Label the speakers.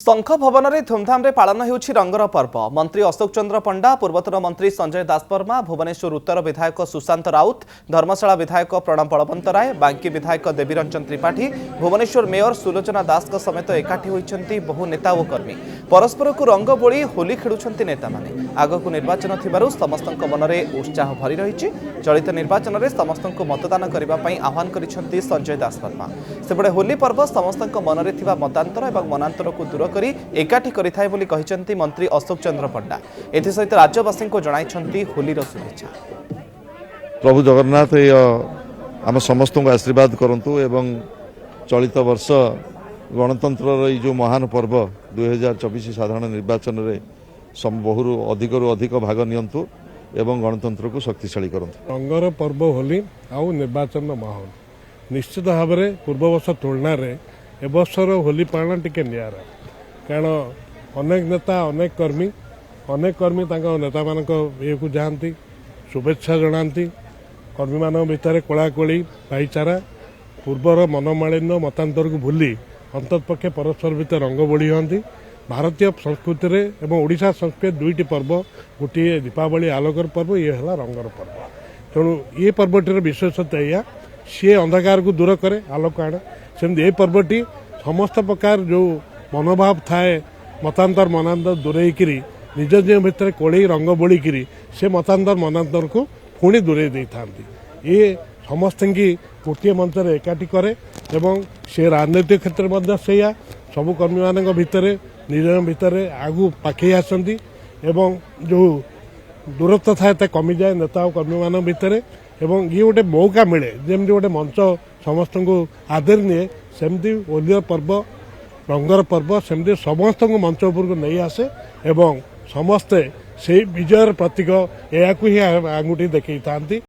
Speaker 1: शंख भवन में धूमधाम रे पालन होउछि रंगर पर्व। मंत्री अशोक चंद्र पंडा, पूर्वतन मंत्री संजय दासवर्मा, भुवनेश्वर उत्तर विधायक सुशांत राउत, धर्मशाला विधायक प्रणव बलवंत राय, बांकी विधायक देवीरंजन त्रिपाठी, भुवनेश्वर मेयर सुलोचना दास समेत एकाठी होइछन्ति बहु नेता और कर्मी। परस्पर को रंग बोली होली खेलुछन्ति नेता माने। आगकू निर्वाचन थिबारु समस्तक मनरे उत्साह भरी रहिछि। चलित निर्वाचन में समस्तक मतदान करने आह्वान करिछन्ति संजय दासवर्मा। सेपटे होली पर्व समस्तक मनरे थिबा मतांतर एवं मनांतर को दूर करी एकाठी करिथाय बोली कहिसंती मंत्री अशोक चंद्र पंडा। एथिसहित राज्यवासी को जणाइछन्ती होलीर शुभेच्छा।
Speaker 2: प्रभु जगन्नाथ आम समस्त को आशीर्वाद करंतु एवं चलित वर्ष गणतंत्र जो महान पर्व 2024 साधारण निर्वाचन में बहु अधिक भाग नियंतु एवं गणतंत्र को शक्तिशाली करंतु।
Speaker 3: रंगर पर्व होली आउ निर्वाचन माहौल निश्चित भाव में पूर्व वर्ष तुलना रे ए वर्षर होली पालन टिके नियारा। कारण अनेक नेता अनेक कर्मी नेता मानक ये को जाती शुभेच्छा जनाती। कर्मी मान भितर कोलाकोली भाईचारा पूर्वर मनमालिन्य मतांतर को भूली अंततपक्षे परस्पर भितर रंग बोली हंती। भारतीय संस्कृति रे एवं ओडिशा संस्कृति दुईटी पर्व, गोटे दीपावली आलोकर पर्व, ये है रंगर पर्व। तेणु ये पर्वटीर विशेषता या सी अंधकार को दूर करे आलोक आणे। सेमती ये पर्वटी समस्त प्रकार जो मनोभाव थाए मतांतर मनांतर दूरेकरी निज निज भितर कोड़े रंग बोली से मतांतर मनांतर को पुणी दूरे दे था। ये समस्त की गोटे मंच एकाठी करे एवं से राजनैतिक क्षेत्र में से सबू कर्मी मान भितर निज भितर आगु पाखे आसती एवं जो दूरत्व थाए कमी जाए नेता और कर्मी मान भितर एवं ये गोटे मौका मिले जमी गोटे मंच समस्त को आदर निए सेमती होली पर्व रंगर पर्व सेमती समस्त को मंच उपर नहीं आसे एवं समस्ते से विजयर प्रतीक या आंगुठी देखी था।